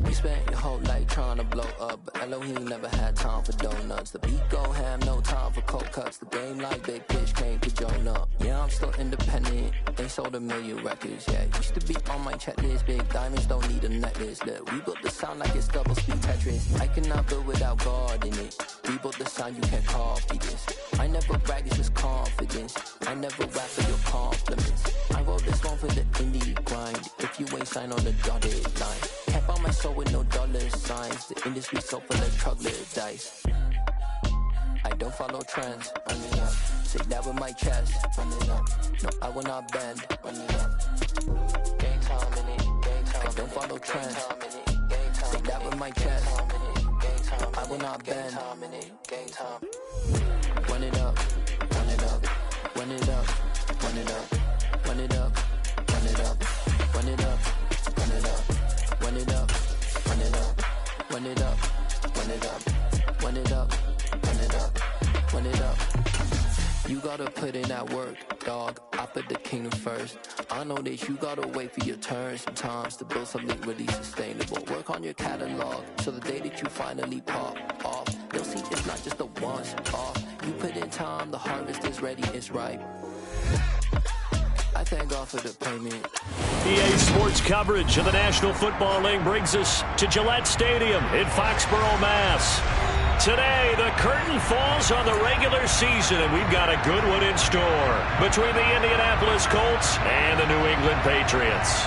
You spent your whole life trying to blow up, but Elohim never had time for donuts. The beat go ham, no time for cold cuts. The game like big pitch came to Jonah. Yeah, I'm still independent, ain't sold 1 million records yet. Used to be on my checklist, big diamonds don't need a necklace. Look, we built the sound like it's double speed Tetris. I cannot build without God in it. We built the sound, you can't copy this. I never brag, it's just confidence. I never rap for your compliments. I wrote this one for the indie grind. If you ain't signed on the dotted line, can't buy my soul with no dollar signs. The industry so full of troglodytes. I don't follow trends. Run it up. Say that with my chest. Run it up. No, I will not bend. Run it up. Game time in it. Game time. I don't follow trends. Say that with my chest. I will not bend. Game time. Run it up. Run it up. Run it up. Run it up. Run it up. Run it up. Run it up. Run it up. Run it up. Run it up. Run it up. Run it up. Run it up. Run it up. Run it up. You gotta put in that work, dog. I put the kingdom first. I know that you gotta wait for your turn sometimes to build something really sustainable. Work on your catalog, so the day that you finally pop off, you'll see it's not just a once off. You put in time, the harvest is ready, it's ripe. I thank God for the payment. EA Sports coverage of the National Football League brings us to Gillette Stadium in Foxborough, Mass. Today, the curtain falls on the regular season, and we've got a good one in store between the Indianapolis Colts and the New England Patriots.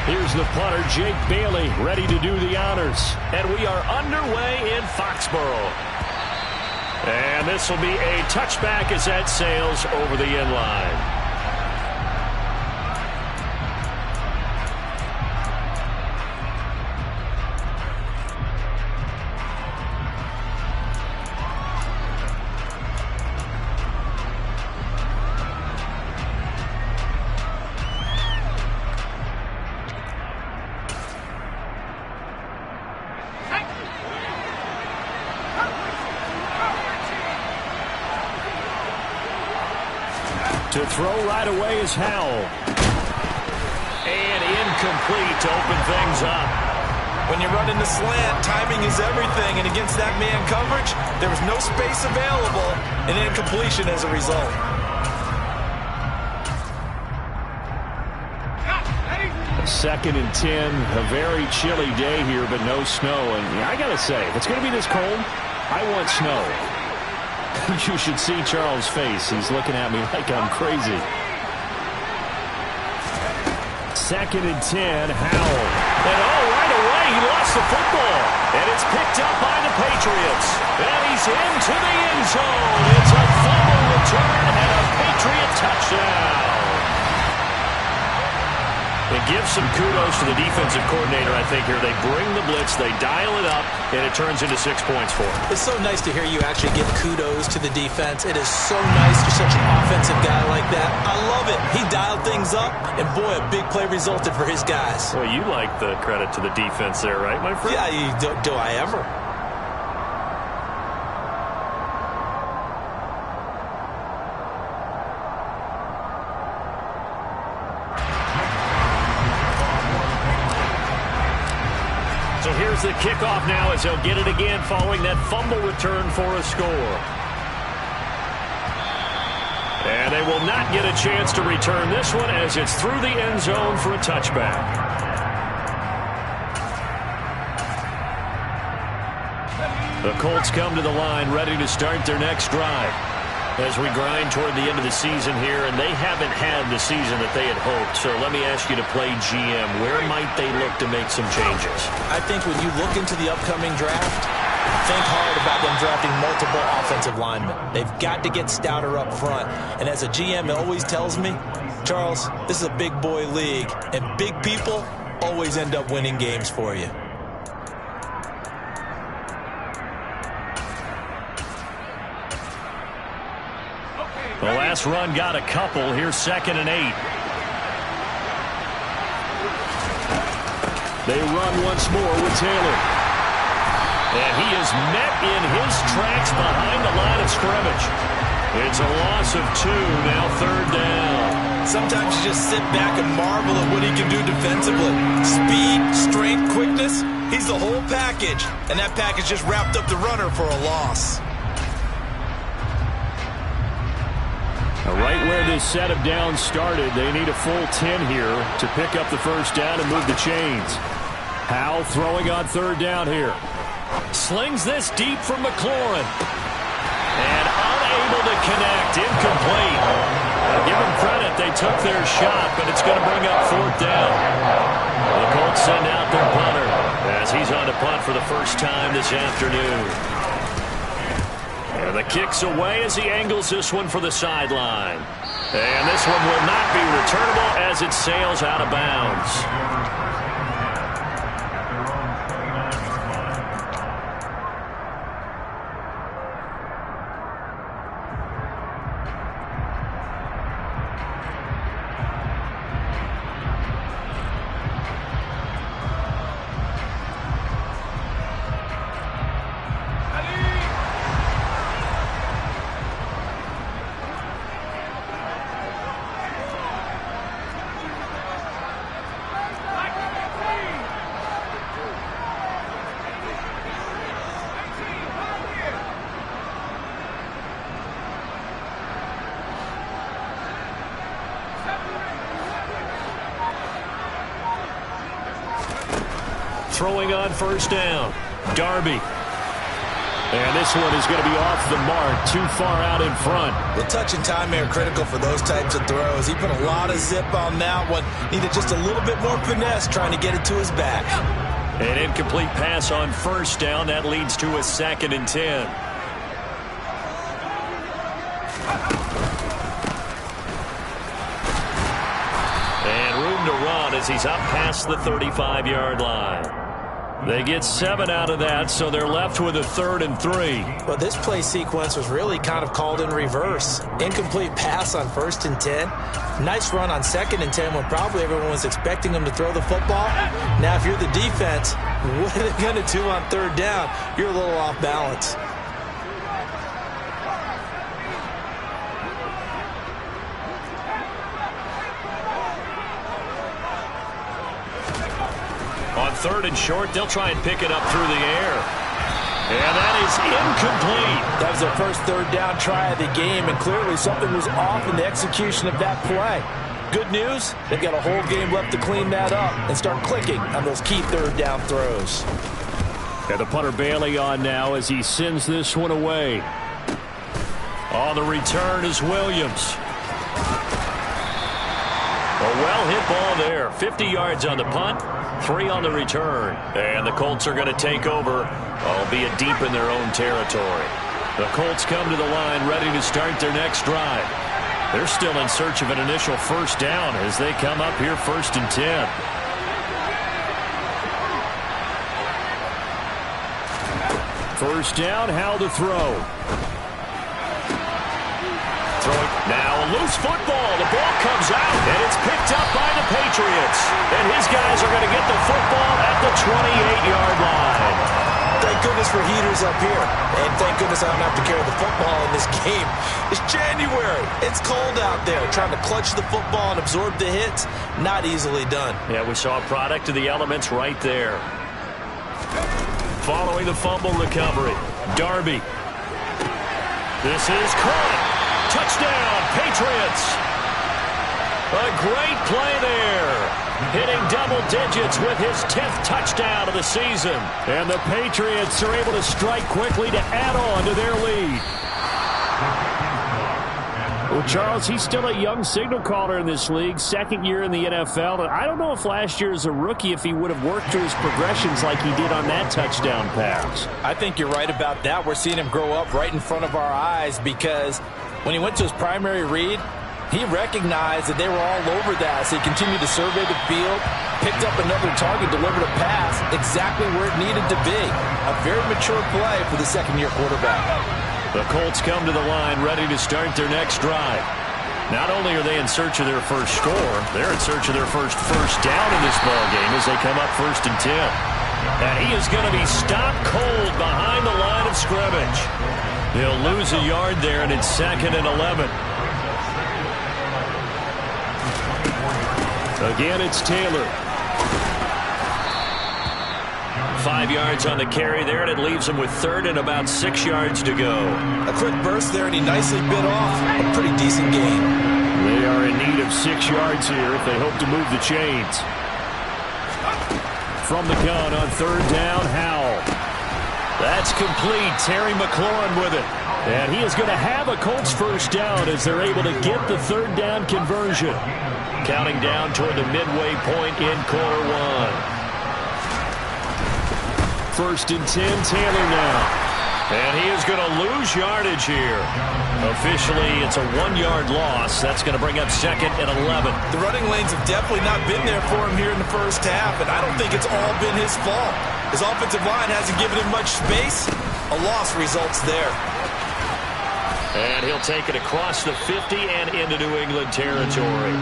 Here's the punter, Jake Bailey, ready to do the honors. And we are underway in Foxborough. And this will be a touchback as that sails over the end line. To throw right away is Howell. And incomplete to open things up. When you're running the slant, timing is everything. And against that man coverage, there was no space available. And incompletion as a result. Second and 10. A very chilly day here, but no snow. And I got to say, if it's going to be this cold, I want snow. You should see Charles' face. He's looking at me like I'm crazy. Second and 10, Howell. And right away, he lost the football. And it's picked up by the Patriots. And he's into the end zone. It's a fumble return and a Patriot touchdown. It gives some kudos to the defensive coordinator, I think, here. They bring the blitz, they dial it up, and it turns into 6 points for them. It's so nice to hear you actually give kudos to the defense. It is so nice for such an offensive guy like that. I love it. He dialed things up, and boy, a big play resulted for his guys. Well, you like the credit to the defense there, right, my friend? Yeah, do I ever? So here's the kickoff now as he'll get it again following that fumble return for a score. And they will not get a chance to return this one as it's through the end zone for a touchback. The Colts come to the line ready to start their next drive. As we grind toward the end of the season here, and they haven't had the season that they had hoped. So let me ask you to play GM. Where might they look to make some changes? I think when you look into the upcoming draft, think hard about them drafting multiple offensive linemen. They've got to get stouter up front. And as a GM, it always tells me, Charles, this is a big boy league, and big people always end up winning games for you. The last run got a couple. Here's 2nd and 8. They run once more with Taylor. And he is met in his tracks behind the line of scrimmage. It's a loss of 2, now 3rd down. Sometimes you just sit back and marvel at what he can do defensively. Speed, strength, quickness, he's the whole package. And that package just wrapped up the runner for a loss. Right where this set of downs started, they need a full 10 here to pick up the first down and move the chains. Howell throwing on 3rd down here. Slings this deep from McLaurin. And unable to connect. Incomplete. Give them credit. They took their shot, but it's going to bring up 4th down. The Colts send out their punter as he's on to punt for the first time this afternoon. And the kick's away as he angles this one for the sideline. And this one will not be returnable as it sails out of bounds. Throwing on 1st down. Darby. And this one is going to be off the mark, too far out in front. The touch and time are critical for those types of throws. He put a lot of zip on that one. Needed just a little bit more finesse trying to get it to his back. An incomplete pass on 1st down. That leads to a 2nd and 10. And room to run as he's up past the 35-yard line. They get 7 out of that, so they're left with a 3rd and 3. Well, this play sequence was really kind of called in reverse. Incomplete pass on 1st and 10. Nice run on 2nd and 10 when probably everyone was expecting him to throw the football. Now, if you're the defense, what are they going to do on 3rd down? You're a little off balance. On 3rd and short, they'll try and pick it up through the air. And that is incomplete. That was their first 3rd down try of the game, and clearly something was off in the execution of that play. Good news, they've got a whole game left to clean that up and start clicking on those key 3rd down throws. And the punter Bailey on now as he sends this one away. On the return is Williams. A well-hit ball there. 50 yards on the punt, 3 on the return. And the Colts are going to take over, albeit deep in their own territory. The Colts come to the line ready to start their next drive. They're still in search of an initial 1st down as they come up here 1st and 10. First down, Howell to throw. Now a loose football. The ball comes out, and it's picked up by the Patriots. And his guys are going to get the football at the 28-yard line. Thank goodness for heaters up here. And thank goodness I don't have to carry the football in this game. It's January. It's cold out there. Trying to clutch the football and absorb the hits, not easily done. Yeah, we saw a product of the elements right there. Following the fumble recovery, Darby. This is caught. Touchdown, Patriots. A great play there. Hitting double digits with his 10th touchdown of the season. And the Patriots are able to strike quickly to add on to their lead. Well, Charles, he's still a young signal caller in this league, 2nd year in the NFL. And I don't know if last year as a rookie if he would have worked through his progressions like he did on that touchdown pass. I think you're right about that. We're seeing him grow up right in front of our eyes because when he went to his primary read, he recognized that they were all over that, so he continued to survey the field, picked up another target, delivered a pass exactly where it needed to be. A very mature play for the 2nd-year quarterback. The Colts come to the line ready to start their next drive. Not only are they in search of their first score, they're in search of their first down in this ballgame as they come up 1st and 10. And he is going to be stopped cold behind the line of scrimmage. He'll lose a yard there, and it's 2nd and 11. Again, it's Taylor. 5 yards on the carry there, and it leaves him with 3rd and about 6 yards to go. A quick burst there, and he nicely bit off a pretty decent gain. They are in need of 6 yards here if they hope to move the chains. From the gun on 3rd down, Howell. That's complete. Terry McLaurin with it. And he is going to have a Colts first down as they're able to get the 3rd down conversion. Counting down toward the midway point in quarter 1. 1st and 10, Taylor now. And he is going to lose yardage here. Officially, it's a 1-yard loss. That's going to bring up 2nd and 11. The running lanes have definitely not been there for him here in the first half, and I don't think it's all been his fault. His offensive line hasn't given him much space. A loss results there. And he'll take it across the 50 and into New England territory.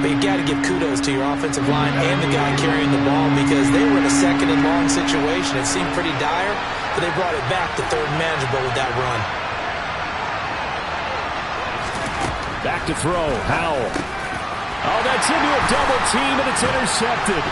But you got to give kudos to your offensive line and the guy carrying the ball because they were in a 2nd and long situation. It seemed pretty dire, but they brought it back to 3rd and manageable with that run. Back to throw, Howell. Oh, that's into a double team, and it's intercepted.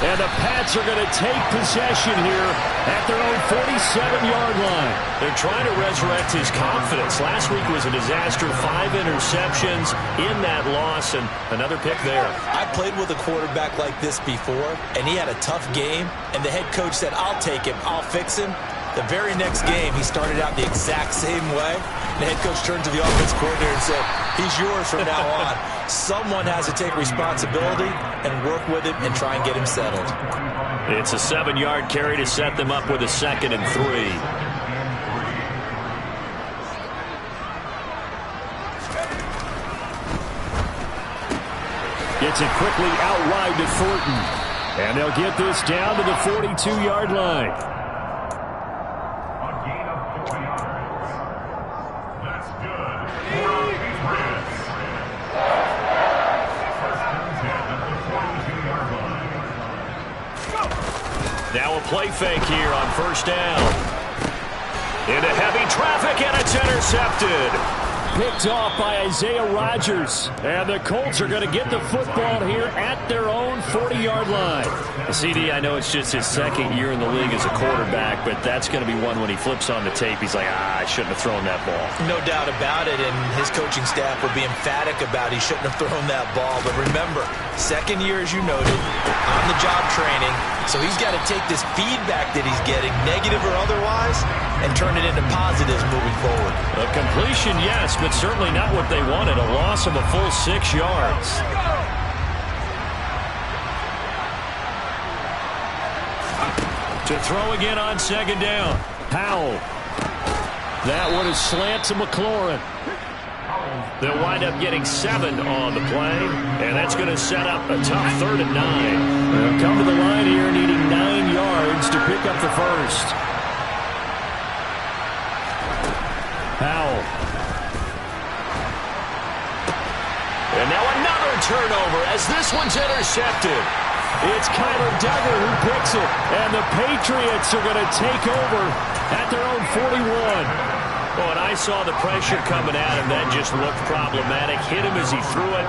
And the Pats are going to take possession here at their own 47-yard line. They're trying to resurrect his confidence. Last week was a disaster. 5 interceptions in that loss, and another pick there. I played with a quarterback like this before, and he had a tough game, and the head coach said, I'll take him, I'll fix him. The very next game, he started out the exact same way. The head coach turned to the offense coordinator and said, he's yours from now on. Someone has to take responsibility and work with him and try and get him settled. It's a 7-yard carry to set them up with a 2nd and 3. Gets it quickly out wide to Thornton. And they'll get this down to the 42-yard line. Now a play fake here on 1st down. Into heavy traffic, and it's intercepted. Picked off by Isaiah Rodgers. And the Colts are going to get the football here at their own 40-yard line. CD, I know it's just his 2nd year in the league as a quarterback, but that's going to be one when he flips on the tape. He's like, I shouldn't have thrown that ball. No doubt about it, and his coaching staff would be emphatic about he shouldn't have thrown that ball. But remember, 2nd year, as you noted, on-the-job training, so he's got to take this feedback that he's getting, negative or otherwise, and turn it into positives moving forward. A completion, yes, but certainly not what they wanted. A loss of a full 6 yards. To throw again on 2nd down. Howell. That one is slant to McLaurin. They'll wind up getting 7 on the play, and that's going to set up a tough 3rd and 9. They'll come to the line here needing 9 yards to pick up the first. Howell. And now another turnover as this one's intercepted. It's Kyler Duggar who picks it, and the Patriots are going to take over at their own 41. Well, and I saw the pressure coming at him. That just looked problematic. Hit him as he threw it,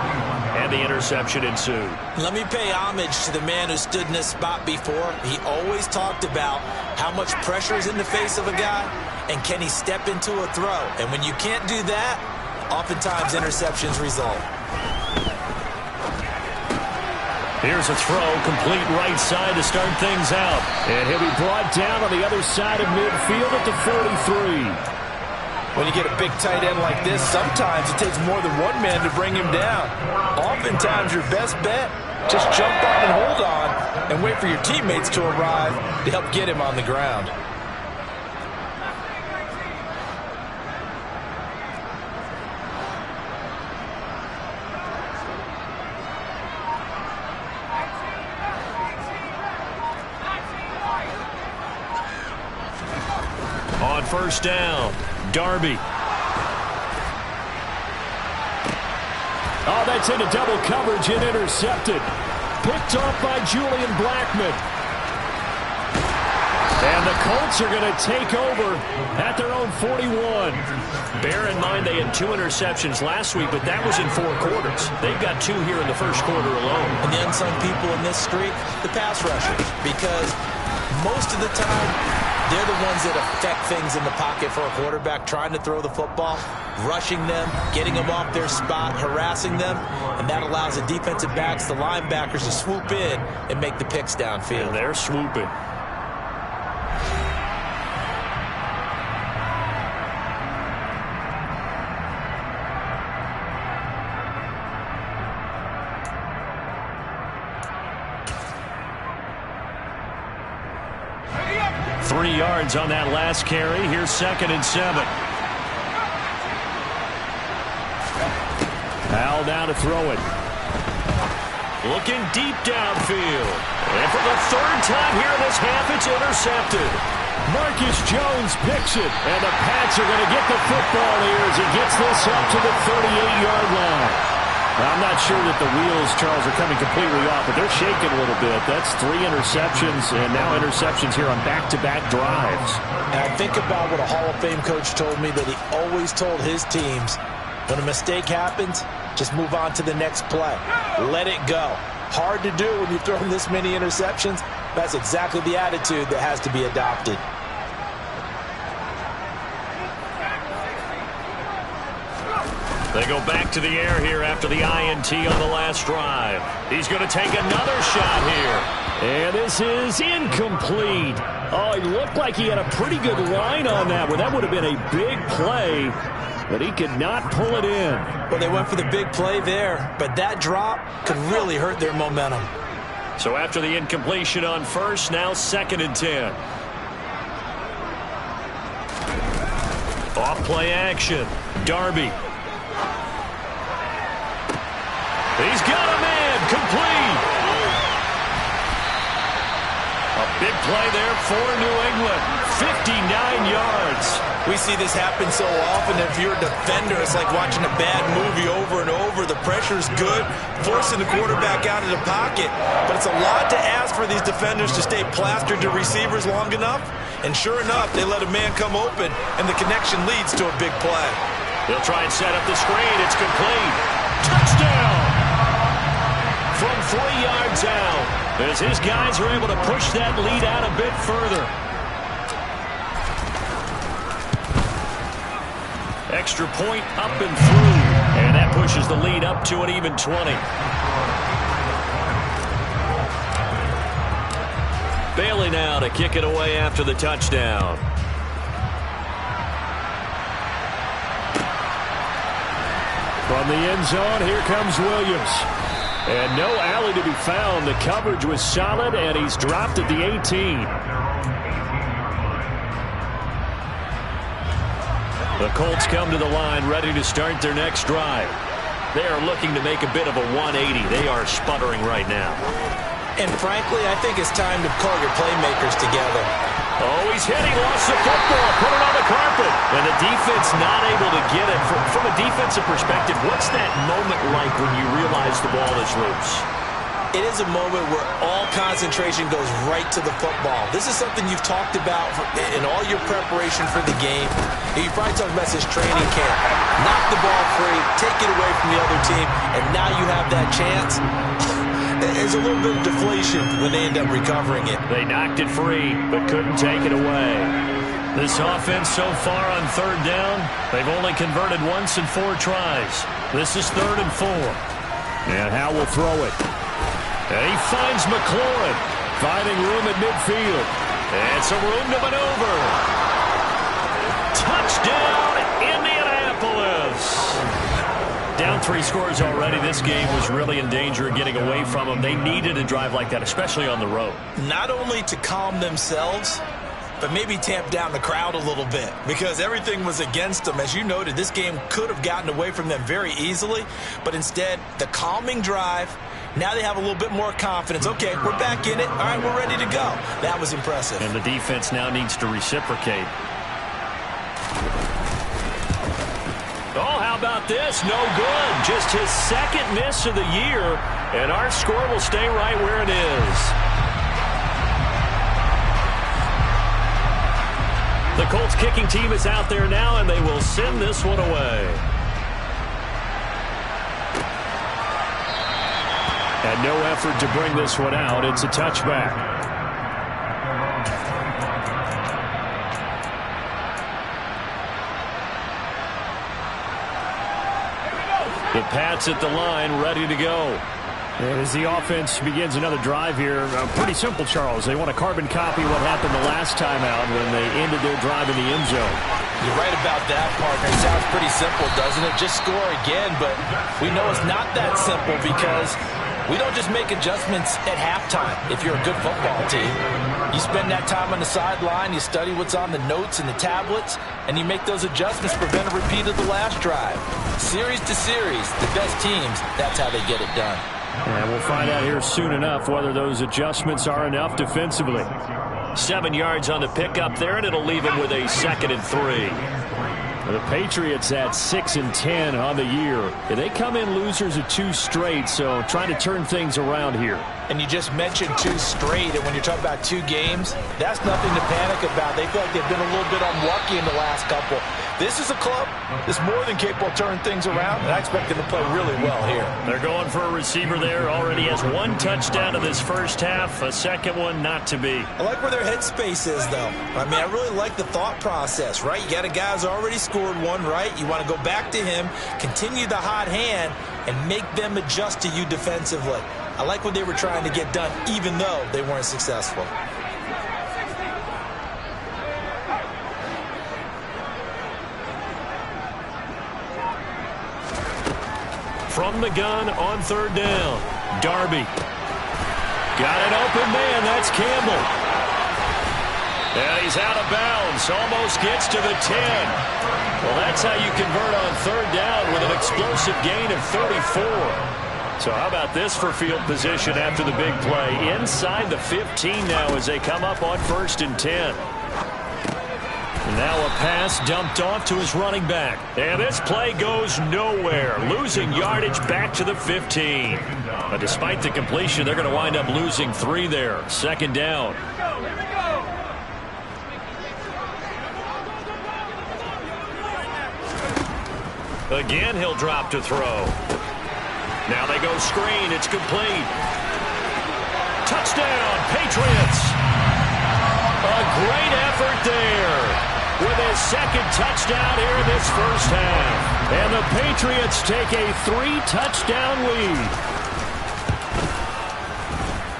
and the interception ensued. Let me pay homage to the man who stood in this spot before. He always talked about how much pressure is in the face of a guy, and can he step into a throw. And when you can't do that, oftentimes interceptions result. Here's a throw, complete right side to start things out. And he'll be brought down on the other side of midfield at the 43. When you get a big tight end like this, sometimes it takes more than one man to bring him down. Oftentimes, your best bet, just jump on and hold on and wait for your teammates to arrive to help get him on the ground. On 1st down, Darby. Oh, that's into double coverage and intercepted. Picked off by Julian Blackmon. And the Colts are going to take over at their own 41. Bear in mind they had 2 interceptions last week, but that was in 4 quarters. They've got 2 here in the first quarter alone. And the unsung people in this streak, the pass rushers, because most of the time they're the ones that affect things in the pocket for a quarterback, trying to throw the football, rushing them, getting them off their spot, harassing them, and that allows the defensive backs, the linebackers, to swoop in and make the picks downfield. And they're swooping. Yards on that last carry. Here's 2nd and 7. Powell now to throw it. Looking deep downfield. And for the 3rd time here in this half, it's intercepted. Marcus Jones picks it. And the Pats are going to get the football here as he gets this up to the 38-yard line. I'm not sure that the wheels, Charles, are coming completely off, but they're shaking a little bit. That's 3 interceptions, and now interceptions here on back-to-back drives. And I think about what a Hall of Fame coach told me, that he always told his teams, when a mistake happens, just move on to the next play. Let it go. Hard to do when you're throwing this many interceptions. That's exactly the attitude that has to be adopted. They go back to the air here after the INT on the last drive. He's going to take another shot here. And this is incomplete. Oh, it looked like he had a pretty good line on that one. That would have been a big play, but he could not pull it in. Well, they went for the big play there, but that drop could really hurt their momentum. So after the incompletion on first, now 2nd and 10. Off play action. Darby. He's got a man, complete. A big play there for New England, 59 yards. We see this happen so often. If you're a defender, it's like watching a bad movie over and over. The pressure's good, forcing the quarterback out of the pocket. But it's a lot to ask for these defenders to stay plastered to receivers long enough. And sure enough, they let a man come open, and the connection leads to a big play. They'll try and set up the screen. It's complete. Touchdown! From 3 yards out, as his guys are able to push that lead out a bit further. Extra point up and through, and that pushes the lead up to an even 20. Bailey now to kick it away after the touchdown. From the end zone, here comes Williams. And no alley to be found. The coverage was solid, and he's dropped at the 18. The Colts come to the line, ready to start their next drive. They are looking to make a bit of a 180. They are sputtering right now. And frankly, I think it's time to call your playmakers together. Oh, he's hit. He lost the football. Put it on the carpet. And the defense not able to get it. From a defensive perspective, what's that moment like when you realize the ball is loose? It is a moment where all concentration goes right to the football. This is something you've talked about in all your preparation for the game. You probably talked about this training camp. Knock the ball free, take it away from the other team, and now you have that chance. There's a little bit of deflation when they end up recovering it. They knocked it free, but couldn't take it away. This offense so far on 3rd down, they've only converted once in 4 tries. This is 3rd and 4. And Howe will throw it. And he finds McLaurin, finding room at midfield. And some room to maneuver. Touchdown, Indianapolis. Down 3 scores already. This game was really in danger of getting away from them. They needed a drive like that, especially on the road. Not only to calm themselves, but maybe tamp down the crowd a little bit, because everything was against them. As you noted, this game could have gotten away from them very easily, but instead, the calming drive, now they have a little bit more confidence. Okay, we're back in it. All right, we're ready to go. That was impressive. And the defense now needs to reciprocate. Oh, how about this? No good. Just his 2nd miss of the year, and our score will stay right where it is. The Colts kicking team is out there now, and they will send this one away. And no effort to bring this one out. It's a touchback. The Pats at the line, ready to go. And as the offense begins another drive here, pretty simple, Charles. They want to carbon copy what happened the last time out when they ended their drive in the end zone. You're right about that, partner. It sounds pretty simple, doesn't it? Just score again, but we know it's not that simple because we don't just make adjustments at halftime if you're a good football team. You spend that time on the sideline, you study what's on the notes and the tablets, and you make those adjustments to prevent a repeat of the last drive. Series to series, the best teams, that's how they get it done. And we'll find out here soon enough whether those adjustments are enough defensively. 7 yards on the pickup there, and it'll leave him with a 2nd and 3. The Patriots at 6-10 on the year. And they come in losers of 2 straight, so trying to turn things around here. And you just mentioned 2 straight, and when you're talking about 2 games, that's nothing to panic about. They feel like they've been a little bit unlucky in the last couple. This is a club that's more than capable of turning things around, and I expect them to play really well here. They're going for a receiver there. Already has 1 touchdown in this first half, a second one not to be. I like where their headspace is, though. I mean, I really like the thought process, right? You got a guy who's already scored 1, right? You want to go back to him, continue the hot hand, and make them adjust to you defensively. I like what they were trying to get done, even though they weren't successful. From the gun on 3rd down, Darby. Got an open man, that's Campbell. And he's out of bounds, almost gets to the 10. Well, that's how you convert on 3rd down with an explosive gain of 34. So how about this for field position after the big play? Inside the 15 now as they come up on 1st and 10. Now a pass dumped off to his running back. And this play goes nowhere. Losing yardage back to the 15. But despite the completion, they're going to wind up losing 3 there. 2nd down. Again, he'll drop to throw. Now they go screen. It's complete. Touchdown, Patriots. A great effort there with his 2nd touchdown here in this first half. And the Patriots take a 3-touchdown lead.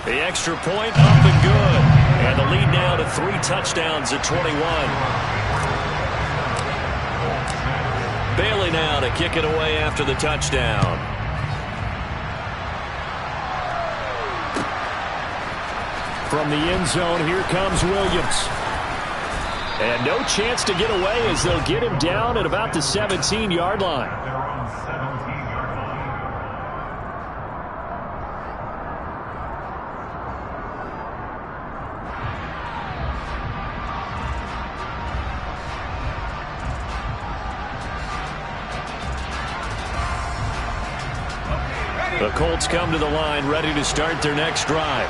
The extra point up and good. And the lead now to 3 touchdowns at 21. Bailey now to kick it away after the touchdown. From the end zone, here comes Williams. And no chance to get away as they'll get him down at about the 17-yard line. The Colts come to the line ready to start their next drive.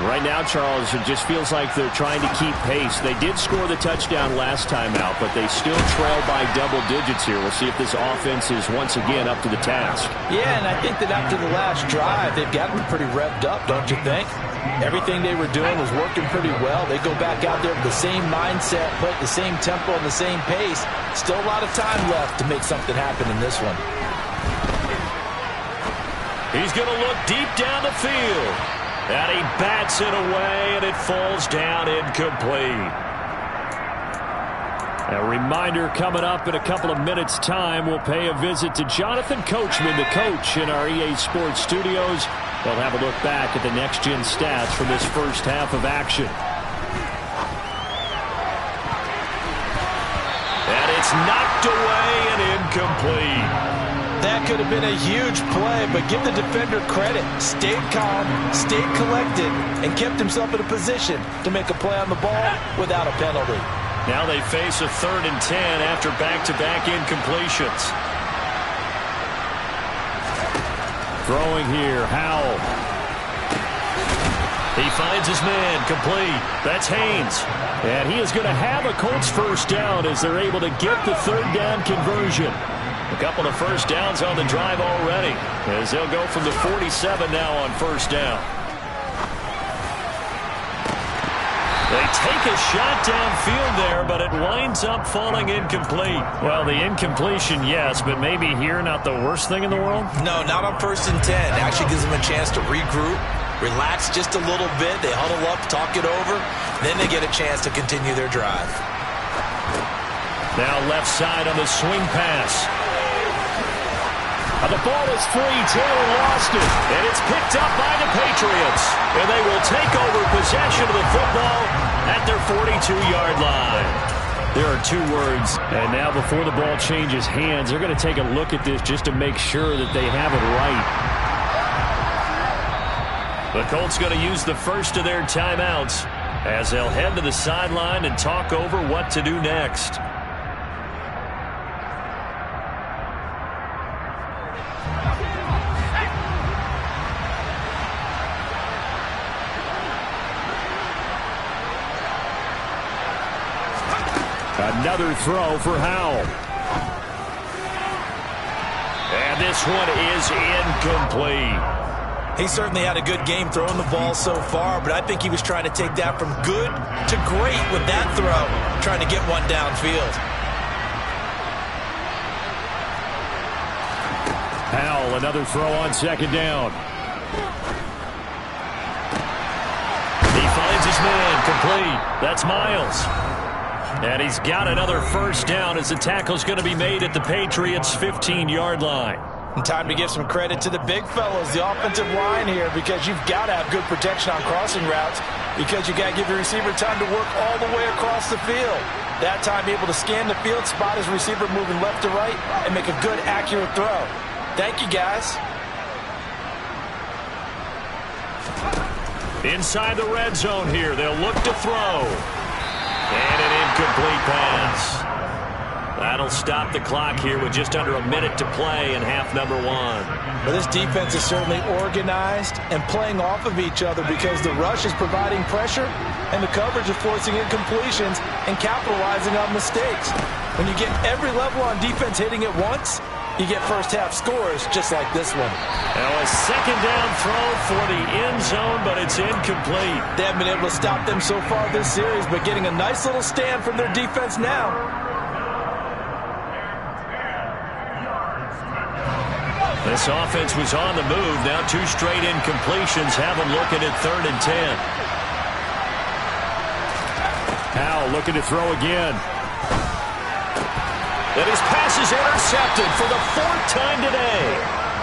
Right now, Charles, it just feels like they're trying to keep pace. They did score the touchdown last time out, but they still trail by double digits here. We'll see if this offense is once again up to the task. Yeah, and I think that after the last drive, they've gotten pretty revved up, don't you think? Everything they were doing was working pretty well. They go back out there with the same mindset, play at the same tempo and the same pace. Still a lot of time left to make something happen in this one. He's going to look deep down the field. And he bats it away, and it falls down incomplete. A reminder coming up in a couple of minutes' time. We'll pay a visit to Jonathan Coachman, the coach in our EA Sports studios. We'll have a look back at the next-gen stats from this first half of action. And it's knocked away and incomplete. That could have been a huge play, but give the defender credit. Stayed calm, stayed collected, and kept himself in a position to make a play on the ball without a penalty. Now they face a 3rd and 10 after back-to-back incompletions. Throwing here, Howell. He finds his man, complete. That's Haynes. And he is going to have a Colts first down as they're able to get the third down conversion. A couple of first downs on the drive already, as they'll go from the 47 now on first down. They take a shot downfield there, but it winds up falling incomplete. Well, the incompletion, yes, but maybe here not the worst thing in the world? No, not on 1st and 10. Actually gives them a chance to regroup, relax just a little bit. They huddle up, talk it over. Then they get a chance to continue their drive. Now left side on the swing pass. The ball is free. Taylor lost it. And it's picked up by the Patriots. And they will take over possession of the football at their 42-yard line. There are 2 words. And now before the ball changes hands, they're going to take a look at this just to make sure that they have it right. The Colts going to use the first of their timeouts as they'll head to the sideline and talk over what to do next. Another throw for Howell. And this one is incomplete. He certainly had a good game throwing the ball so far, but I think he was trying to take that from good to great with that throw, trying to get one downfield. Howell, another throw on second down. He finds his man, complete. That's Miles. And he's got another first down as the tackle's going to be made at the Patriots' 15-yard line. And time to give some credit to the big fellas, the offensive line here, because you've got to have good protection on crossing routes because you got to give your receiver time to work all the way across the field. That time able to scan the field, spot his receiver moving left to right, and make a good, accurate throw. Thank you, guys. Inside the red zone here, they'll look to throw. And an incomplete pass. That'll stop the clock here with just under a minute to play in half number 1. Well, this defense is certainly organized and playing off of each other because the rush is providing pressure and the coverage is forcing incompletions and capitalizing on mistakes. When you get every level on defense hitting at once, you get first half scores just like this one. Now a second down throw for the end zone, but it's incomplete. They haven't been able to stop them so far this series, but getting a nice little stand from their defense now. This offense was on the move. Now 2 straight incompletions have them looking at 3rd and 10. Howell looking to throw again. And his pass is intercepted for the 4th time today.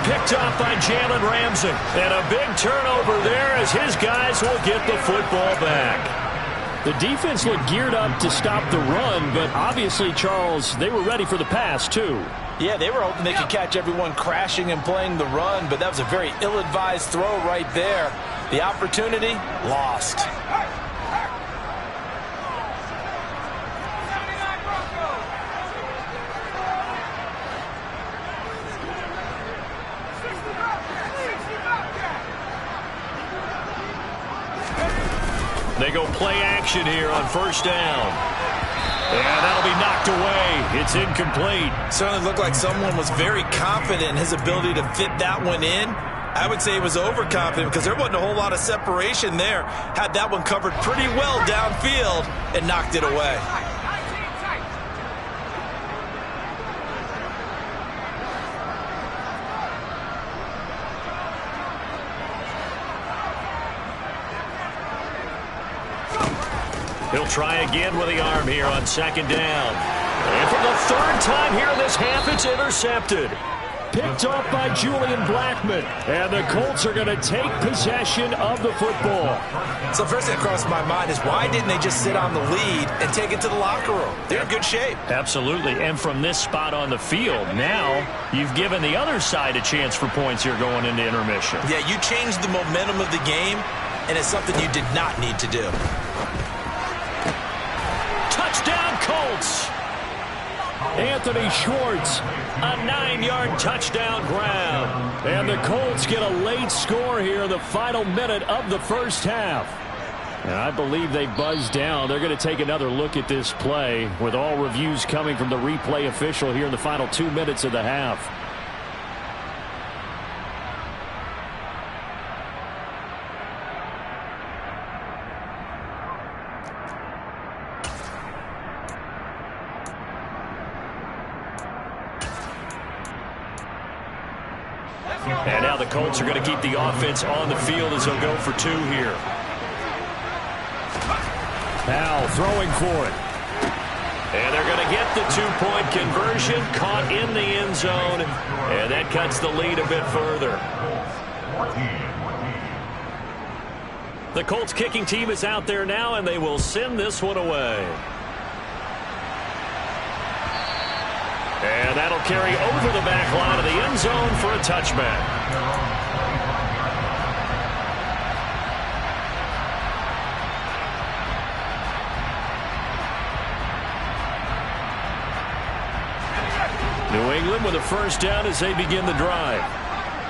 Picked off by Jalen Ramsey. And a big turnover there as his guys will get the football back. The defense looked geared up to stop the run, but obviously, Charles, they were ready for the pass, too. Yeah, they were hoping they could catch everyone crashing and playing the run, but that was a very ill-advised throw right there. The opportunity, lost. They go play action here on first down. And that'll be knocked away. It's incomplete. Certainly looked like someone was very confident in his ability to fit that one in. I would say he was overconfident because there wasn't a whole lot of separation there. Had that one covered pretty well downfield and knocked it away. He'll try again with the arm here on second down. And for the 3rd time here in this half, it's intercepted. Picked off by Julian Blackmon. And the Colts are going to take possession of the football. So first thing that crossed my mind is why didn't they just sit on the lead and take it to the locker room? They're in good shape. Absolutely. And from this spot on the field, now you've given the other side a chance for points here going into intermission. Yeah, you changed the momentum of the game, and it's something you did not need to do. Touchdown, Colts. Anthony Schwartz, a 9-yard touchdown grab. And the Colts get a late score here in the final minute of the first half. And I believe they buzzed down. They're going to take another look at this play with all reviews coming from the replay official here in the final 2 minutes of the half. And now the Colts are going to keep the offense on the field as they'll go for 2 here. Powell throwing for it. And they're going to get the 2-point conversion, caught in the end zone, and that cuts the lead a bit further. The Colts kicking team is out there now, and they will send this one away. And that'll carry over the back line of the end zone for a touchback. New England with a first down as they begin the drive.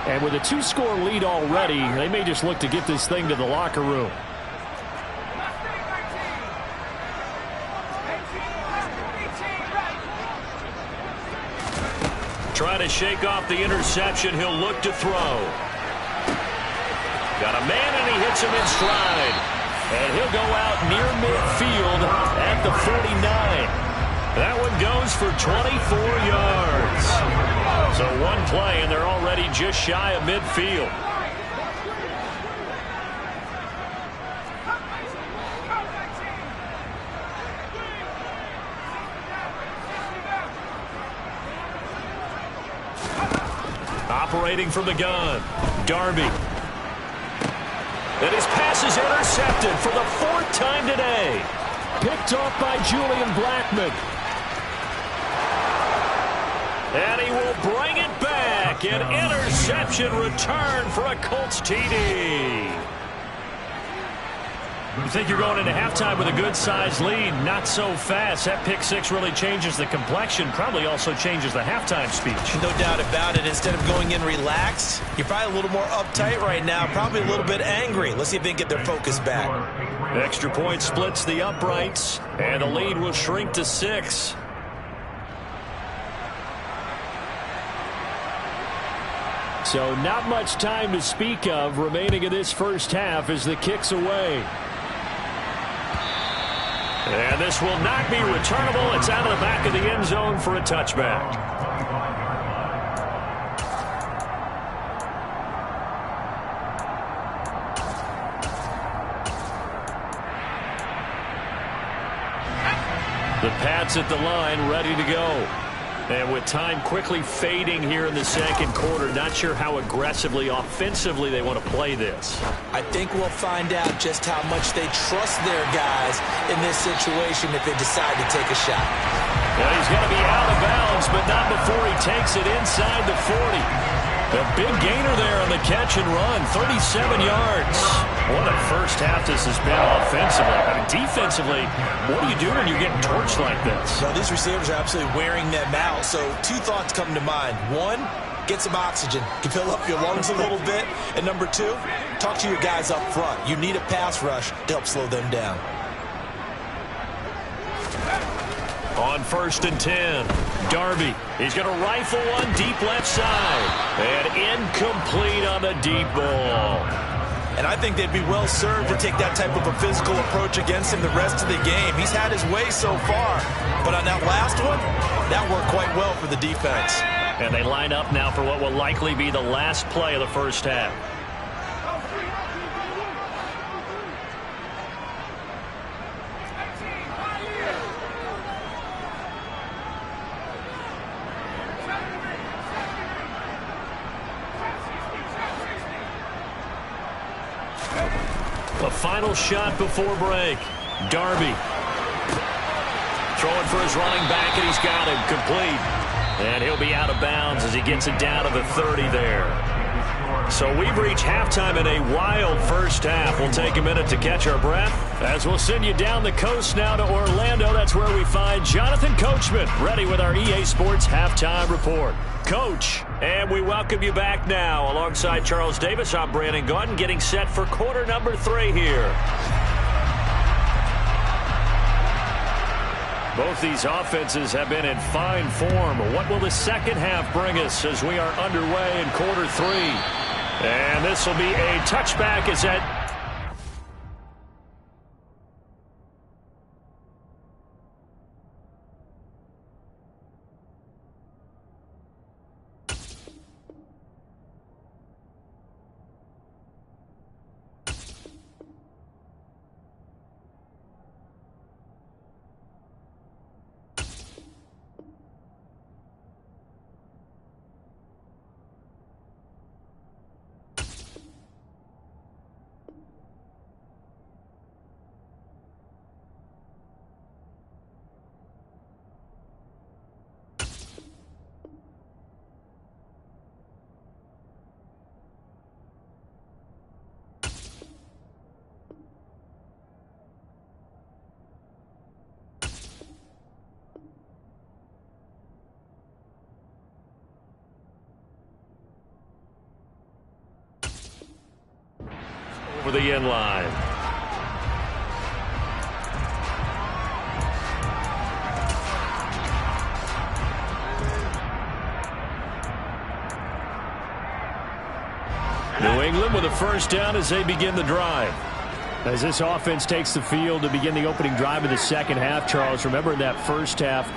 And with a 2-score lead already, they may just look to get this thing to the locker room. Trying to shake off the interception. He'll look to throw. Got a man, and he hits him in stride. And he'll go out near midfield at the 49. That one goes for 24 yards. So one play, and they're already just shy of midfield. Operating from the gun, Darby. And his pass is intercepted for the 4th time today. Picked off by Julian Blackmon. And he will bring it back. An interception return for a Colts TD. You think you're going into halftime with a good-sized lead. Not so fast. That pick six really changes the complexion. Probably also changes the halftime speech. No doubt about it. Instead of going in relaxed, you're probably a little more uptight right now. Probably a little bit angry. Let's see if they can get their focus back. Extra point splits the uprights. And the lead will shrink to 6. So not much time to speak of remaining in this first half as the kick's away. And this will not be returnable. It's out of the back of the end zone for a touchback. The Pats at the line, ready to go. And with time quickly fading here in the second quarter, not sure how aggressively, offensively they want to play this. I think we'll find out just how much they trust their guys in this situation if they decide to take a shot. Well, he's going to be out of bounds, but not before he takes it inside the 40. A big gainer there on the catch and run, 37 yards. What a first half this has been offensively. I mean, defensively, what do you do when you're getting torched like this? Well, these receivers are absolutely wearing them out. So 2 thoughts come to mind. 1, get some oxygen. You fill up your lungs a little bit. And number 2, talk to your guys up front. You need a pass rush to help slow them down. On 1st and 10, Darby. He's going to rifle one deep left side. And incomplete on the deep ball. And I think they'd be well served to take that type of a physical approach against him the rest of the game. He's had his way so far. But on that last one, that worked quite well for the defense. And they line up now for what will likely be the last play of the first half. A final shot before break. Darby throwing for his running back, and he's got him complete. And he'll be out of bounds as he gets it down to the 30 there. So we've reached halftime in a wild first half. We'll take a minute to catch our breath as we'll send you down the coast now to Orlando. That's where we find Jonathan Coachman ready with our EA Sports Halftime Report. Coach, and we welcome you back now. Alongside Charles Davis, I'm Brandon Gaudin, getting set for quarter number 3 here. Both these offenses have been in fine form. What will the second half bring us as we are underway in quarter 3? And this will be a touchback as that... over the end line. New England with a first down as they begin the drive. As this offense takes the field to begin the opening drive of the second half, Charles, remember in that first half,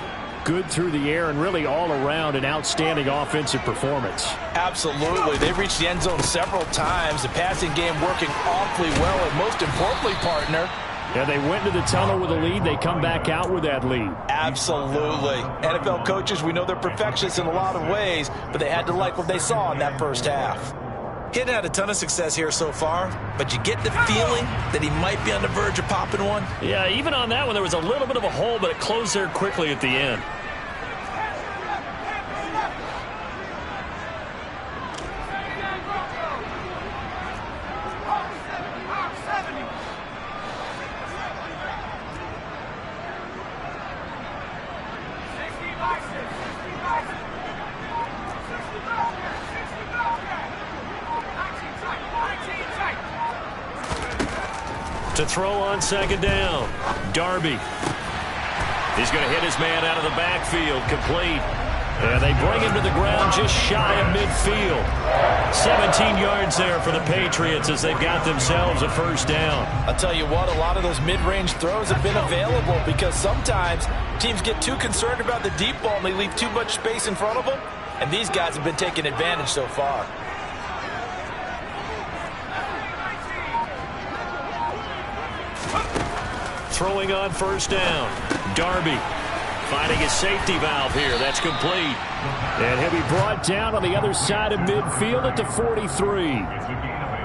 good through the air and really all around an outstanding offensive performance. Absolutely. They reached the end zone several times. The passing game working awfully well, and most importantly, partner, yeah, they went to the tunnel with a lead. They come back out with that lead. Absolutely. NFL coaches, we know they're perfectionists in a lot of ways, but they had to like what they saw in that first half. He hadn't had a ton of success here so far, but you get the feeling that he might be on the verge of popping one. Yeah, even on that one, there was a little bit of a hole, but it closed there quickly at the end. To throw on second down, Darby. He's going to hit his man out of the backfield, complete. And they bring him to the ground just shy of midfield. 17 yards there for the Patriots as they've got themselves a first down. I'll tell you what, a lot of those mid-range throws have been available because sometimes teams get too concerned about the deep ball and they leave too much space in front of them. And these guys have been taking advantage so far. Throwing on first down, Darby finding his safety valve here. That's complete. And he'll be brought down on the other side of midfield at the 43.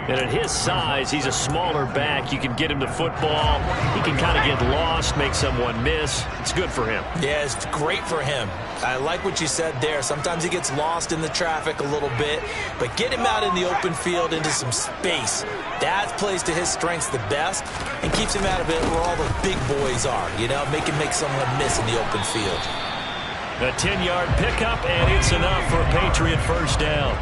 And at his size, he's a smaller back. You can get him to football. He can kind of get lost, make someone miss. It's good for him. Yeah, it's great for him. I like what you said there. Sometimes he gets lost in the traffic a little bit, but get him out in the open field into some space. That plays to his strengths the best and keeps him out of it where all the big boys are, you know, make someone miss in the open field. A 10-yard pickup, and it's enough for a Patriot first down.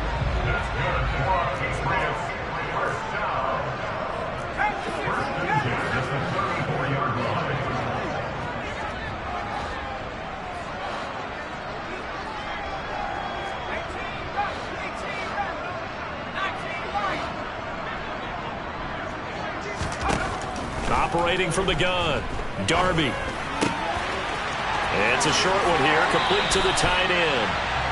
Operating from the gun, Darby. It's a short one here, complete to the tight end.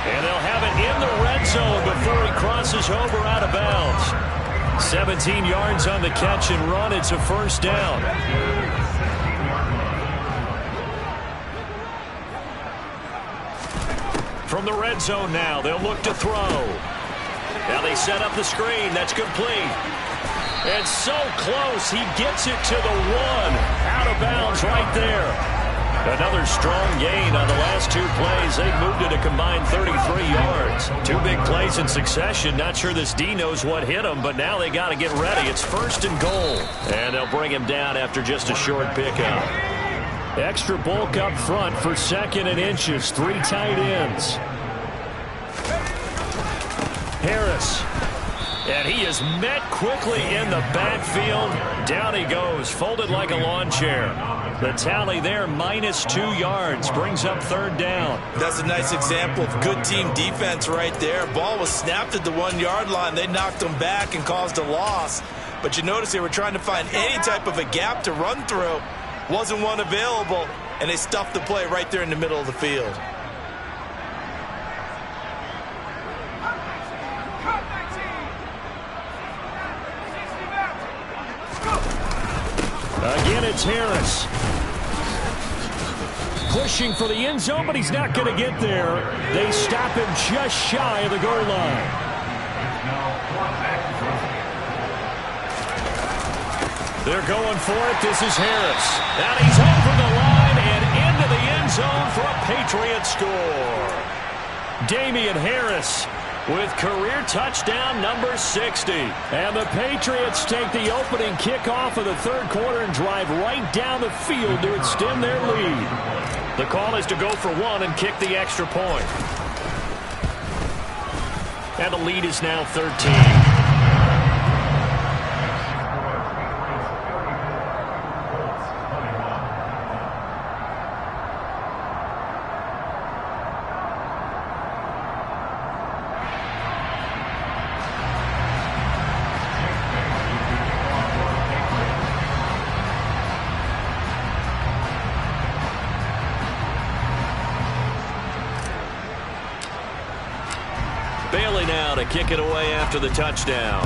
And they'll have it in the red zone before he crosses over out of bounds. 17 yards on the catch and run. It's a first down. From the red zone now, they'll look to throw. Now they set up the screen. That's complete. And so close, he gets it to the 1. Out of bounds right there. Another strong gain on the last 2 plays. They've moved it a combined 33 yards. 2 big plays in succession. Not sure this D knows what hit him, but now they got to get ready. It's 1st and goal. And they'll bring him down after just a short pickup. Extra bulk up front for 2nd and inches. 3 tight ends. Harris. And he is met quickly in the backfield. Down he goes, folded like a lawn chair. The tally there, -2 yards, brings up 3rd down. That's a nice example of good team defense right there. Ball was snapped at the 1-yard line. They knocked him back and caused a loss. But you notice they were trying to find any type of a gap to run through. Wasn't one available, and they stuffed the play right there in the middle of the field. Again, it's Harris. Pushing for the end zone, but he's not going to get there. They stop him just shy of the goal line. They're going for it. This is Harris. And he's over the line and into the end zone for a Patriots score. Damian Harris with career touchdown number 60. And the Patriots take the opening kickoff of the 3rd quarter and drive right down the field to extend their lead. The call is to go for 1 and kick the extra point. And the lead is now 13. Bailey now to kick it away after the touchdown.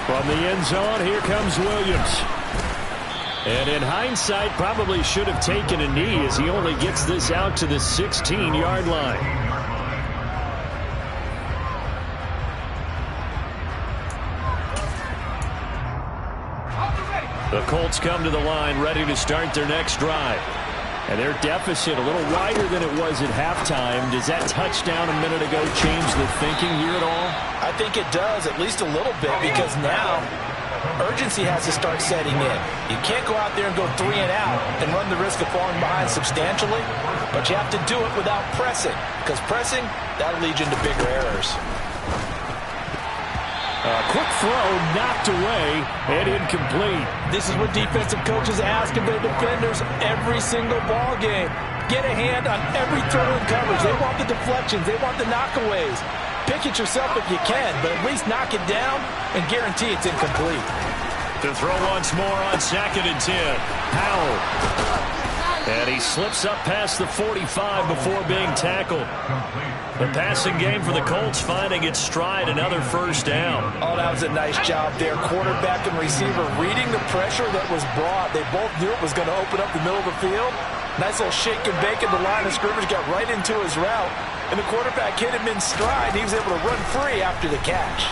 From the end zone, here comes Williams. And in hindsight, probably should have taken a knee as he only gets this out to the 16-yard line. The Colts come to the line ready to start their next drive. And their deficit a little wider than it was at halftime. Does that touchdown a minute ago change the thinking here at all? I think it does, at least a little bit, because now urgency has to start setting in. You can't go out there and go 3 and out and run the risk of falling behind substantially, but you have to do it without pressing, because pressing, that'll lead you into bigger errors. A quick throw knocked away and incomplete. This is what defensive coaches ask of their defenders every single ball game. Get a hand on every throw in coverage. They want the deflections. They want the knockaways. Pick it yourself if you can, but at least knock it down and guarantee it's incomplete. To throw once more on 2nd and 10. Powell. And he slips up past the 45 before being tackled. The passing game for the Colts finding its stride, another 1st down. Oh, that was a nice job there. Quarterback and receiver reading the pressure that was brought. They both knew it was going to open up the middle of the field. Nice little shake and bake at the line of scrimmage, got right into his route. And the quarterback hit him in stride. He was able to run free after the catch.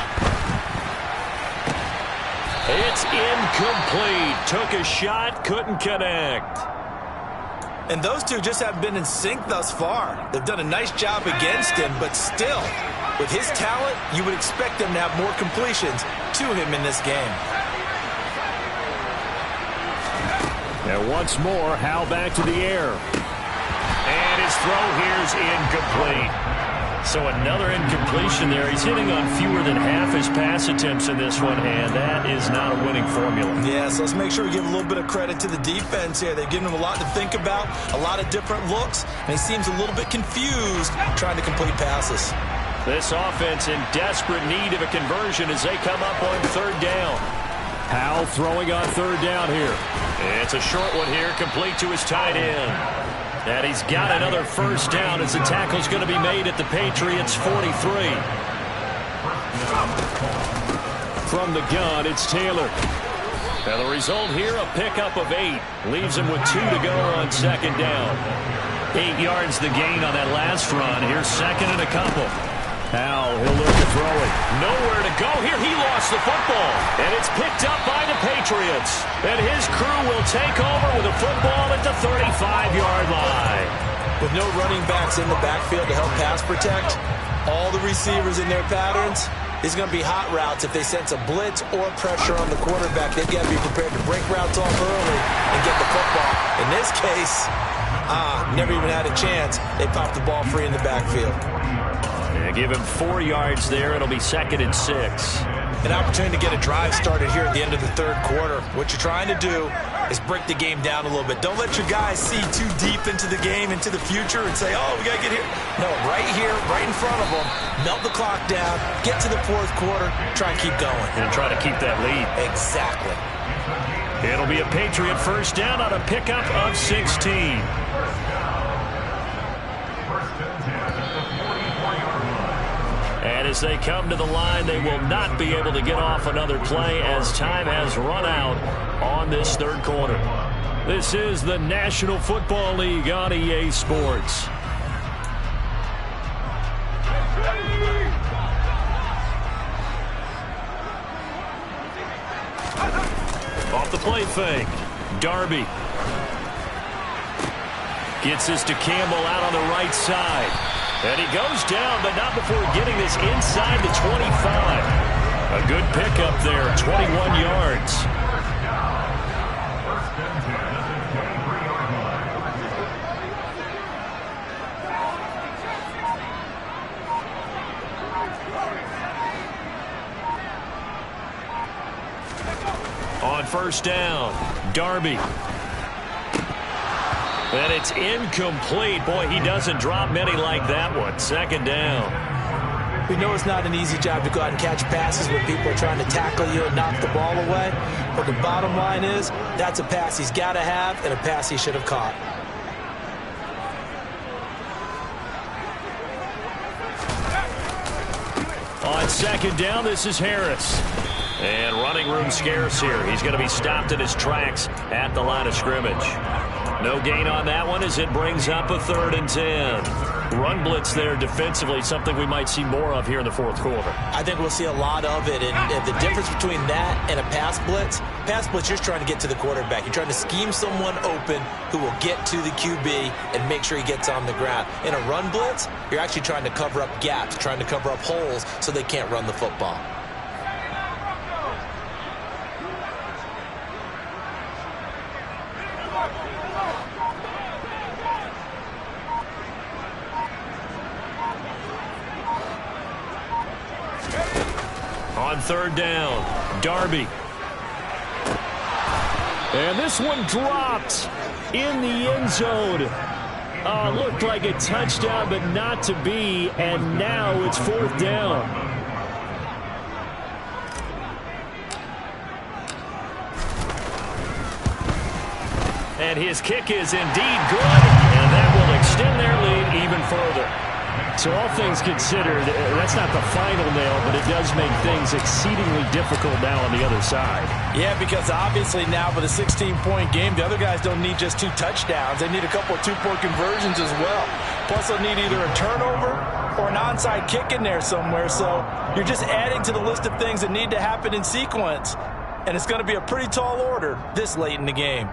It's incomplete. Took a shot, couldn't connect. And those two just haven't been in sync thus far. They've done a nice job against him, but still, with his talent, you would expect them to have more completions to him in this game. And once more, Howell back to the air. And his throw here is incomplete. So another incompletion there. He's hitting on fewer than half his pass attempts in this one, and that is not a winning formula. Yeah, so let's make sure we give a little bit of credit to the defense here. They've given him a lot to think about, a lot of different looks, and he seems a little bit confused trying to complete passes. This offense in desperate need of a conversion as they come up on 3rd down. Howell throwing on 3rd down here. It's a short one here, complete to his tight end. And he's got another 1st down as the tackle's going to be made at the Patriots' 43. From the gun, it's Taylor. And the result here, a pickup of 8. Leaves him with 2 to go on 2nd down. 8 yards the gain on that last run. Here's 2nd and a couple. Howell, he'll look to throw it. Nowhere to go here. He lost the football. And it's picked up by the Patriots. And his crew will take over with the football at the 35-yard line. With no running backs in the backfield to help pass protect, all the receivers in their patterns, these are going to be hot routes. If they sense a blitz or pressure on the quarterback, they've got to be prepared to break routes off early and get the football. In this case, never even had a chance. They popped the ball free in the backfield. Yeah, give him 4 yards there. It'll be 2nd and 6. An opportunity to get a drive started here at the end of the third quarter. What you're trying to do is break the game down a little bit. Don't let your guys see too deep into the game, into the future, and say, oh, we got to get here. No, right here, right in front of them, melt the clock down, get to the fourth quarter, try and keep going. And try to keep that lead. Exactly. It'll be a Patriot first down on a pickup of 16. And as they come to the line, they will not be able to get off another play as time has run out on this third quarter. This is the National Football League on EA Sports. Off the play fake. Darby gets this to Campbell out on the right side. And he goes down, but not before getting this inside the 25. A good pickup there, 21 yards. On first down, Darby. And it's incomplete. Boy, he doesn't drop many like that one. 2nd down. We know it's not an easy job to go out and catch passes when people are trying to tackle you and knock the ball away. But the bottom line is, that's a pass he's got to have and a pass he should have caught. On 2nd down, this is Harris. And running room scarce here. He's going to be stopped in his tracks at the line of scrimmage. No gain on that one as it brings up a 3rd and 10. Run blitz there defensively, something we might see more of here in the fourth quarter. I think we'll see a lot of it. And the difference between that and a pass blitz, you're trying to get to the quarterback. You're trying to scheme someone open who will get to the QB and make sure he gets on the ground. In a run blitz, you're actually trying to cover up gaps, trying to cover up holes so they can't run the football. On 3rd down, Darby. And this one dropped in the end zone. Looked like a touchdown, but not to be. And now it's 4th down. And his kick is indeed good. And that will extend their lead even further. So all things considered, that's not the final nail, but it does make things exceedingly difficult now on the other side. Yeah, because obviously now with a 16-point game, the other guys don't need just 2 touchdowns. They need a couple of 2-point conversions as well. Plus they'll need either a turnover or an onside kick in there somewhere. So you're just adding to the list of things that need to happen in sequence. And it's going to be a pretty tall order this late in the game.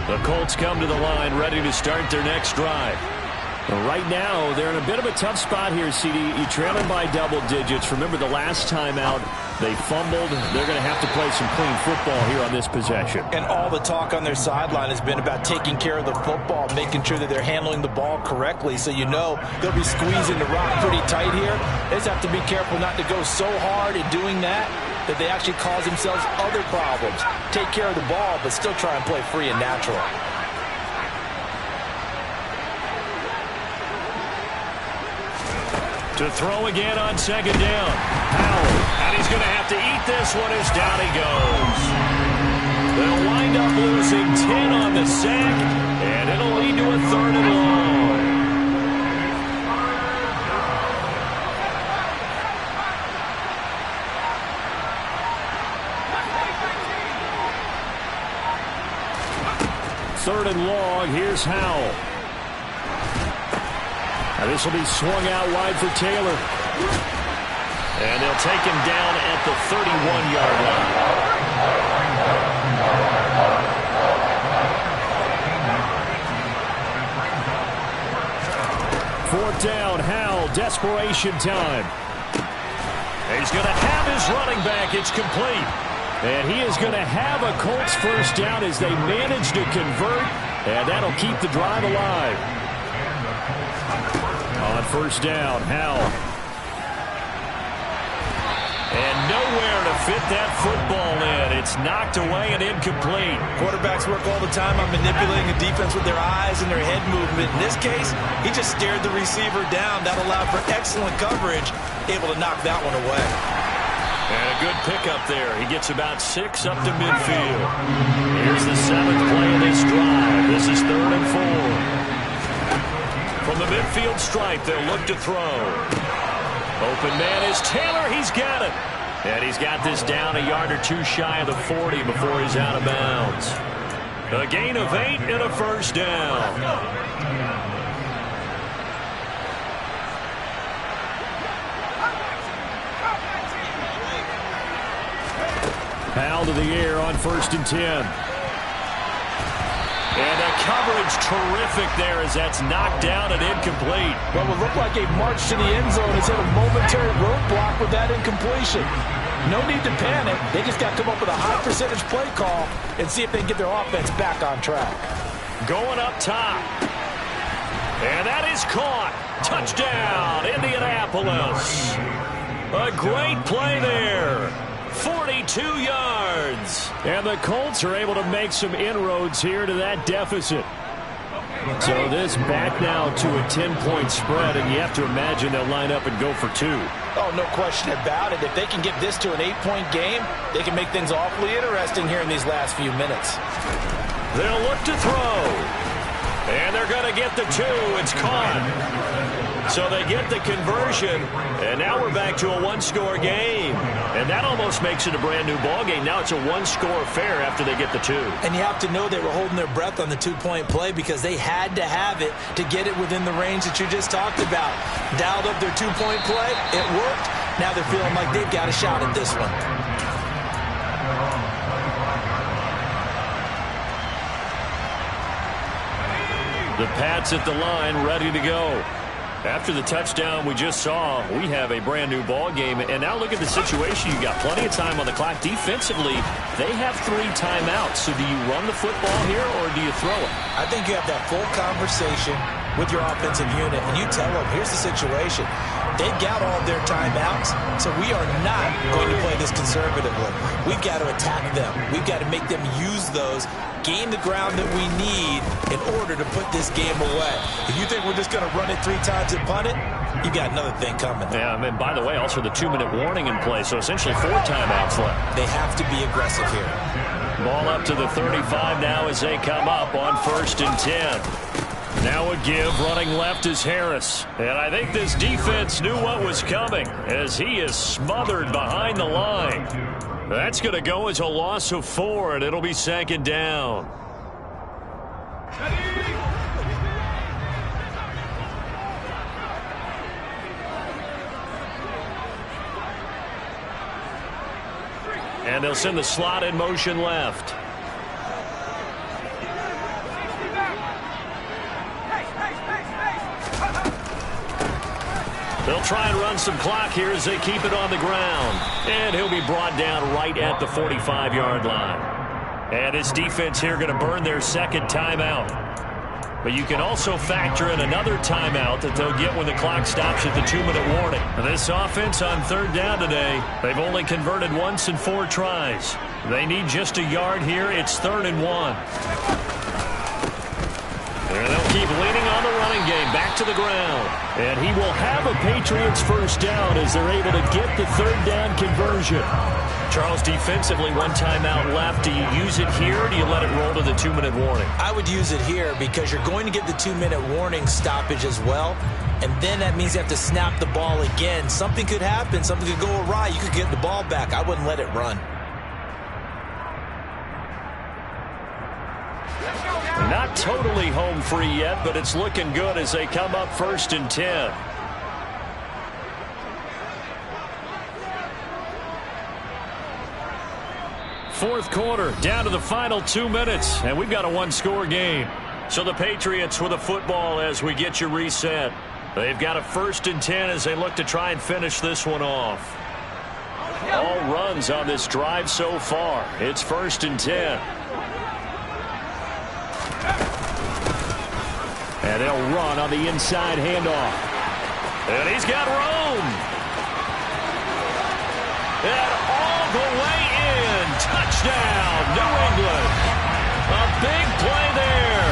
The Colts come to the line ready to start their next drive. Right now, they're in a bit of a tough spot here, CD. You're trailing by double digits. Remember the last time out, they fumbled. They're going to have to play some clean football here on this possession. And all the talk on their sideline has been about taking care of the football, making sure that they're handling the ball correctly. So you know they'll be squeezing the rock pretty tight here. They just have to be careful not to go so hard in doing that they actually cause themselves other problems. Take care of the ball, but still try and play free and natural. To throw again on 2nd down. Howell, and he's going to have to eat this one as down he goes. They'll wind up losing 10 on the sack, and it'll lead to a 3rd and long. Third and long, here's Howell. Now this will be swung out wide for Taylor. And they'll take him down at the 31-yard line. Fourth down, Howell, desperation time. He's going to have his running back. It's complete. And he is going to have a Colts first down as they manage to convert. And that'll keep the drive alive. On first down, Howell. And nowhere to fit that football in. It's knocked away and incomplete. Quarterbacks work all the time on manipulating the defense with their eyes and their head movement. In this case, he just stared the receiver down. That allowed for excellent coverage, able to knock that one away. And a good pickup there. He gets about 6 up to midfield. Here's the 7th play of this drive. This is 3rd and 4. From the midfield stripe, they'll look to throw. Open man is Taylor. He's got it. And he's got this down a yard or two shy of the 40 before he's out of bounds. A gain of 8 and a first down. Howell to the air on 1st and 10. And the coverage terrific there as that's knocked down and incomplete. What would look like a march to the end zone has hit a momentary roadblock with that incompletion. No need to panic. They just got to come up with a high percentage play call and see if they can get their offense back on track. Going up top. And that is caught. Touchdown, Indianapolis. A great play there. 42 yards. And the Colts are able to make some inroads here to that deficit. So this back now to a 10-point spread, and you have to imagine they'll line up and go for 2. Oh, no question about it. If they can get this to an 8-point game, they can make things awfully interesting here in these last few minutes. They'll look to throw. And they're going to get the 2. It's caught. So they get the conversion, and now we're back to a one-score game. And that almost makes it a brand-new ball game. Now it's a one-score affair after they get the 2. And you have to know they were holding their breath on the two-point play because they had to have it to get it within the range that you just talked about. Dialed up their two-point play. It worked. Now they're feeling like they've got a shot at this one. The Pats at the line, ready to go. After the touchdown we just saw, we have a brand new ball game. And now look at the situation. You got plenty of time on the clock. Defensively, they have 3 timeouts. So do you run the football here or do you throw it? I think you have that full conversation with your offensive unit, and you tell them, here's the situation. They've got all their timeouts, so we are not going to play this conservatively. We've got to attack them. We've got to make them use those, gain the ground that we need in order to put this game away. If you think we're just going to run it 3 times and punt it, you've got another thing coming. Yeah, I mean, by the way, also the 2-minute warning in play, so essentially 4 timeouts left. They have to be aggressive here. Ball up to the 35 now as they come up on 1st and 10. Now a give, running left is Harris. And I think this defense knew what was coming as he is smothered behind the line. That's going to go as a loss of 4, and it'll be 2nd down. And they'll send the slot in motion left. They'll try and run some clock here as they keep it on the ground. And he'll be brought down right at the 45-yard line. And his defense here going to burn their 2nd timeout. But you can also factor in another timeout that they'll get when the clock stops at the 2-minute warning. This offense on 3rd down today, they've only converted once in 4 tries. They need just a yard here. It's 3rd and 1. And they'll keep leaning on the running game, back to the ground. And he will have a Patriots first down as they're able to get the 3rd down conversion. Charles, defensively, 1 timeout left. Do you use it here or do you let it roll to the 2-minute warning? I would use it here because you're going to get the 2-minute warning stoppage as well. And then that means you have to snap the ball again. Something could happen. Something could go awry. You could get the ball back. I wouldn't let it run. Let's go, guys. Not totally home free yet, but it's looking good as they come up 1st and 10. Fourth quarter, down to the final 2 minutes, and we've got a one-score game. So the Patriots with the football as we get you reset. They've got a 1st and 10 as they look to try and finish this one off. All runs on this drive so far. It's 1st and 10. And they'll run on the inside handoff. And he's got room. And all the way in. Touchdown, New England. A big play there.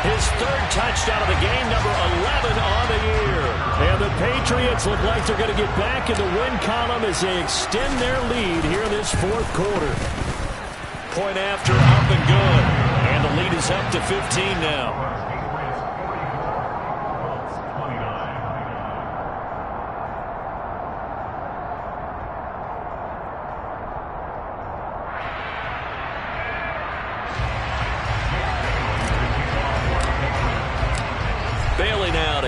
His 3rd touchdown of the game, number 11 on the year. And the Patriots look like they're going to get back in the win column as they extend their lead here in this 4th quarter. Point after, up and good. And the lead is up to 15 now.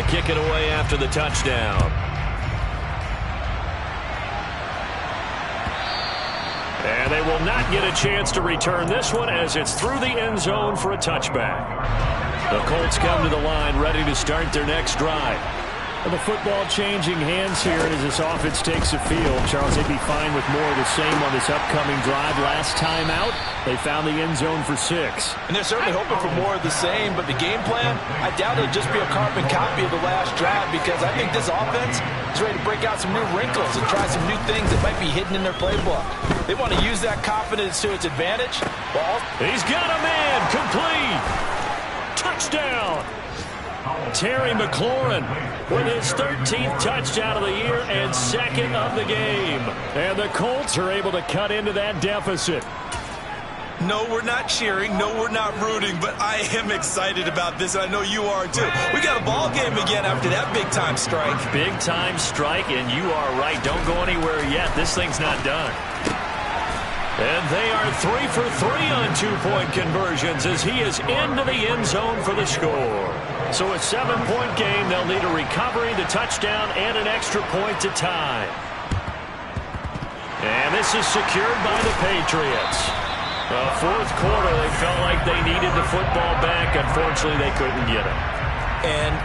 Kick it away after the touchdown. And they will not get a chance to return this one as it's through the end zone for a touchback. The Colts come to the line ready to start their next drive. And the football changing hands here as this offense takes the field. Charles, they'd be fine with more of the same on this upcoming drive. Last time out, they found the end zone for 6. And they're certainly hoping for more of the same, but the game plan, I doubt it'll just be a carbon copy of the last drive because I think this offense is ready to break out some new wrinkles and try some new things that might be hidden in their playbook. They want to use that confidence to its advantage. He's got a man, complete. Touchdown. Terry McLaurin with his 13th touchdown of the year and 2nd of the game. And the Colts are able to cut into that deficit. No, we're not cheering. No, we're not rooting, but I am excited about this, and I know you are too. We got a ball game again after that big-time strike. Big-time strike, and you are right. Don't go anywhere yet. This thing's not done. And they are 3 for 3 on 2-point conversions as he is into the end zone for the score. So a 7-point game, they'll need a recovery, the touchdown, and an extra point to tie. And this is secured by the Patriots. Fourth quarter, they felt like they needed the football back. Unfortunately, they couldn't get it. And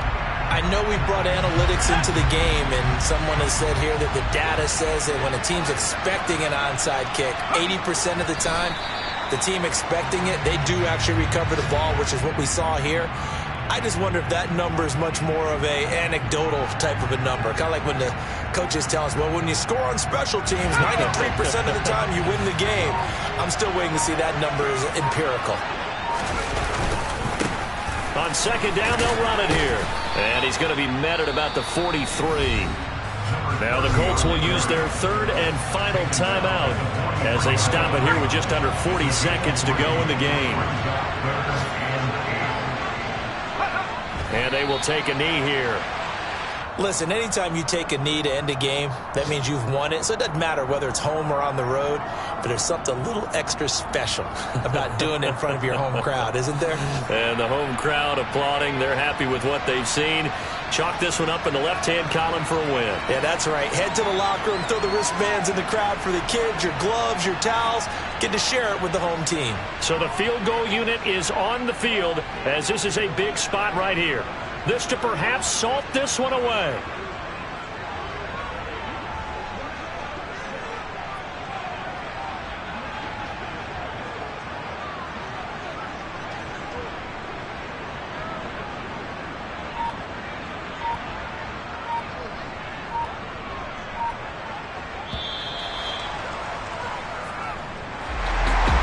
I know we brought analytics into the game, and someone has said here that the data says that when a team's expecting an onside kick, 80% of the time, the team expecting it, they do actually recover the ball, which is what we saw here. I just wonder if that number is much more of a anecdotal type of a number. Kind of like when the coaches tell us, well, when you score on special teams, 93% of the time you win the game. I'm still waiting to see that number is empirical. On 2nd down, they'll run it here. And he's going to be met at about the 43. Now the Colts will use their 3rd and final timeout as they stop it here with just under 40 seconds to go in the game. And they will take a knee here. Listen, anytime you take a knee to end a game, that means you've won it. So it doesn't matter whether it's home or on the road, but there's something a little extra special about doing it in front of your home crowd, isn't there? And the home crowd applauding. They're happy with what they've seen. Chalk this one up in the left-hand column for a win. Yeah, that's right. Head to the locker room, throw the wristbands in the crowd for the kids, your gloves, your towels. Get to share it with the home team. So the field goal unit is on the field as this is a big spot right here. This to perhaps salt this one away.